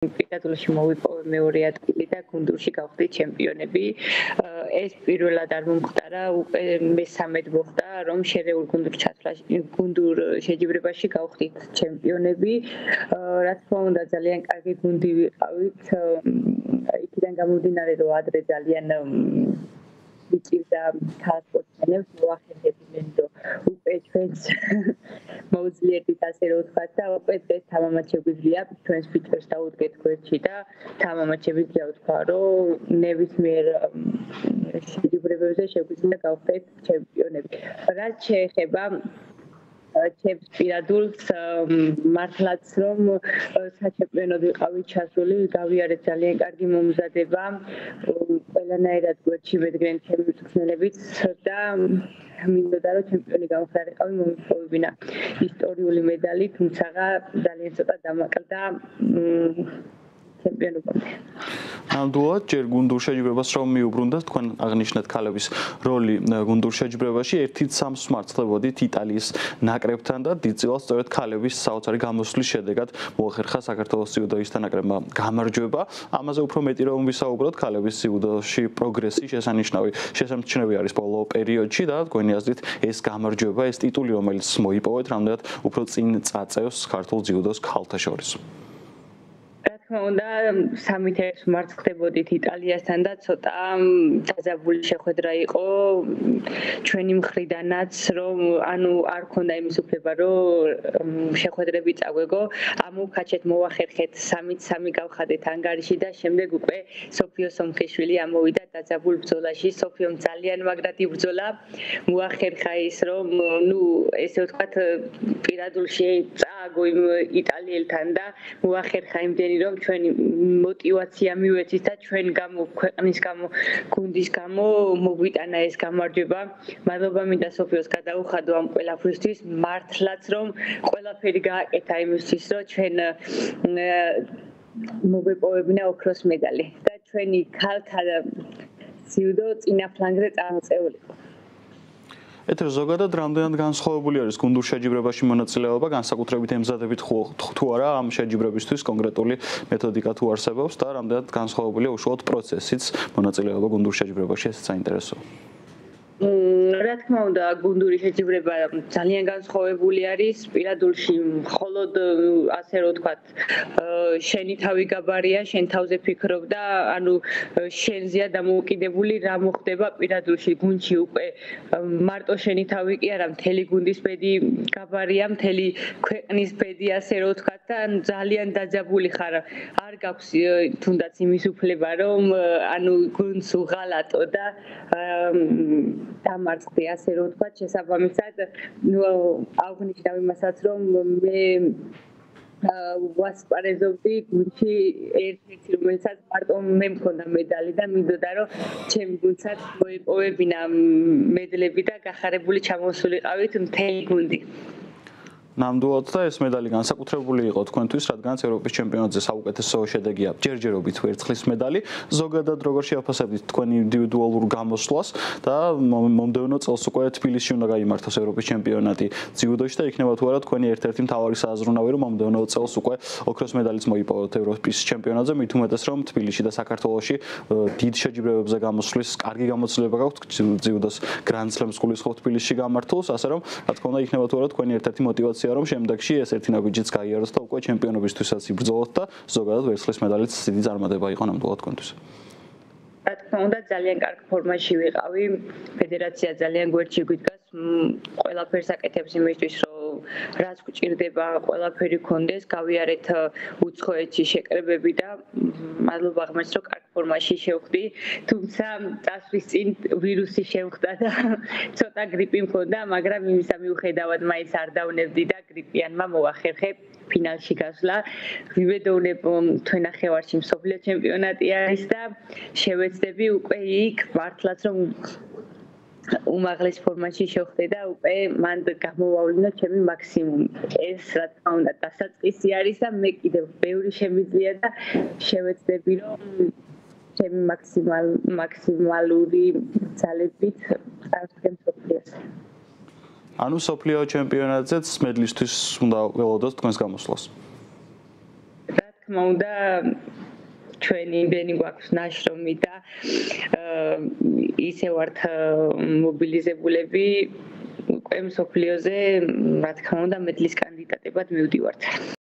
პირადულში მოვიპოვე მეორე ადგილი და გუნდურში გავხდით ჩემპიონები. ეს პირველად არ მომხდარა, უკვე მესამედ მოხდა, რომ შერეულ გუნდურ შეჯიბრებაში გავხდით ჩემპიონები. რა თქმა უნდა, ძალიან კარგი გუნდი ვიყავით. იქიდან გამომდინარე, რომ ადრე ძალიან ვიწირდა ქალსპორტსმენებს, მოახერხებდნენ, რომ უკვე ჩვენს მოუძლიერთით ასე რომ ვთქვათ და უკვე დღეს თამამად შეგვიძლია ჩვენს ფიჭვებს დაუდგეთ გვერდში და თამამად შეგვიძლია ვთქვა, რომ ნებისმიერ შეჯიბრებებზე შეგვიძლია გავხდეთ ჩემპიონები. რაც შეეხება ჩემს პირადულს მართლაც რომ საჩემპიონოდ ვიყავით ჩასული, გავიარეთ ძალიან კარგი მომზადება, ყველანაირად გვერდში მედგნენ ჩემი მწვრთნელებიც და მინდოდა რომ ჩემპიონი გამხდარიყავი, მომიპოვებინა ისტორიული медали, თუმცა ძალიან ცოტა დამაკლდა ჩემპიონობამდე. ნამდვილად, ჯერ გუნდურ შეჯიბრებას რომ მიუბრუნდათ, თქვენ აღნიშნეთ ქალების როლი გუნდურ შეჯიბრებაში, ერთით სამს მართლებოდით იტალიის ნაკრებთან და დიდწილად სწორედ ქალების საოცარი გამოსვლის შედეგად მოახერხა საქართველოს ძიუდოისტთა ნაკრებმა გამარჯვება. ამაზე უფრო მეტი რომ ვისაუბროთ, ქალების ძიუდოში პროგრესი შესამჩნევი არის ბოლო პერიოდში და თქვენი აზრით ეს გამარჯვება, ეს ტიტული, რომელიც მოიპოვეთ, რამდენად უფრო წინ წაწევს ქართულ ძიუდოს ქალთა შორის. უნდა სამით ერთს მარცხდებოდით იტალიასთან და ცოტა დაძაბული შეხვედრა იყო ჩვენი მხრიდანაც, რომ ანუ არ ქონდა იმის უფლება, რომ შეხვედრები წაგვეგო, ამოვქაჩეთ, მოახერხეთ, 3-3 გავხადეთ ანგარიში და შემდეგ უკვე სოფიო სომხიშვილი ამოვიდა დაძაბულ ბრძოლაში. სოფიომ ძალიან მაგრად იბრძოლა, მოახერხა ის, რომ ესე ვთქვათ, პირადულში წააგო იმ იტალიელთან და მოახერხა იმდენი, რომ ჩვენი мотивация მივეცით და ჩვენ გამო ქვეყნის გამო გუნდის გამო მოგვიტანა ეს გამარჯვება. მადლობა მინდა სოფიოს გადაუხადო ამ ყველაფრისთვის, მართლაც რომ ყველაფერი გააკეთა იმისთვის, რომ ჩვენ მოგვეპოვებინა ოქროს медали და ჩვენი ქალთა ძიუდო წინა ფლანგზე წამოწეულიყო. ეთერ ზოგადად რამდენად განსხვავებული არის გუნდურ შეჯიბრებაში მონაწილეობა, განსაკუთრებით ემზადებით თუ არა ამ შეჯიბრებისთვის კონკრეტული მეთოდიკა თუ არსებობს და რამდენად განსხვავებულია უშუალოდ პროცესიც მონაწილეობა გუნდურ შეჯიბრებაში, ესეც საინტერესოა. რა თქმა უნდა, გუნდური შეჯიბრება ძალიან განსხვავებული არის. პირადულში მხოლოდ ასე რომ ვთქვათ, შენი თავი გაბარია, შენ თავზე ფიქრობ და ანუ შენზეა დამოუკიდებული რა მოხდება პირადულში გუნდში უკვე მარტო შენი თავი კი არა, მთელი გუნდის ბედი გაბარია, მთელი ქვეყნის ბედი ასე რომ ვთქვათ და ძალიან დაძაბული ხარ. არ გაქვს თუნდაც იმის უფლება, რომ ანუ გუნდს უღალატო და დამარცხდი ასე რომ ვთქვათ, შესაბამისად აღნიშნავ იმასაც, რომ მე ვასპარეზობდი გუნდში ერთ-ერთი, რომელსაც მარტო მე მქონდა медали და მინდოდა, რომ ჩემ გუნდსაც მოიპოვებინა მედლები და გახარებული ჩამოსულიყავით მთელი გუნდი. ნამდვილად და ეს медали განსაკუთრებული იყო თქვენთვის, რადგანაც ევროპის ჩემპიონატზე საუკეთესო შედეგია ჯერჯერობით ვერცხლის медали. ზოგადად როგორ შეაფასებთ თქვენი ინდივიდუალურ გამოსვლას და მომდევნო წელს უკვე თბილისში უნდა გაიმართოს ევროპის ჩემპიონატი ძიუდოში და იქნება თუ არა თქვენი ერთ-ერთი მთავარი საზრუნავი, რომ მომდევნო წელს უკვე ოქროს медалიც მოიპოვოთ ევროპის ჩემპიონატზე, მით უმეტეს რომ თბილისში და საქართველოში დიდ შეჯიბრებებზე გამოსვლის კარგი გამოცდილება გაქვთ ძიუდოს გრანდ სლემს გულისხმობთ თბილისში გამართულს, ასე რომ რა თქმა უნდა იქნება თუ არა თქვენი ერთ-ერთი мотивация რომ შემდეგში ეს ერთი ნაბიჯიც გაიაროთ და უკვე ჩემპიონობისთვისაც იბრძოლოთ და ზოგადად ვერცხლის медалიც დიდი წარმატება იყო ნამდვილად თქვენთვის. რა თქმა უნდა, ძალიან კარგ ფორმაში ვიყავი, ფედერაცია ძალიან გვერდში გვიდგას, ყველაფერს აკეთებს იმისთვის, რომ რაც გვჭირდება, ყველაფერი გქონდეს, გავიარეთ უცხოეთში შეკრებები და მადლობა ღმერთს, რომ კარგ ფორმაში შევხვდი, თუმცა წასვლის წინ ვირუსი შევხვდა და ცოტა გრიპი მქონდა, მაგრამ იმისა მიუხედავად მაინც არ დავნებდი და გრიპიანმა მოახერხე ფინალში გასვლა. ვიმედოვნებ თქვენ ნახევარში მსოფლიო ჩემპიონატი არის და შევეცდები უკვე იქ მართლაც რომ უმაღლეს ფორმაში შევხვდე და უკვე მან გამოვავლინო ჩემი მაქსიმუმი. ეს რა თქმა უნდა დასაწყისი არის და მე კიდევ ბევრი შემიძლია და შევეცდები რომ ჩემი მაქსიმალური ძალებით წავსდგე მსოფლიოს. ანუ სოფლიო ჩემპიონატზეც მედლისთვის უნდა ველოდოთ თქვენს გამოსვლას. თქმა უნდა ჩვენი იმდენი გვაქვს ნაშრომი და ისე ვართ მობილიზებულები უკვე მსოფლიოზე რა თქმა უნდა მედლის კანდიდატებად მივდივართ.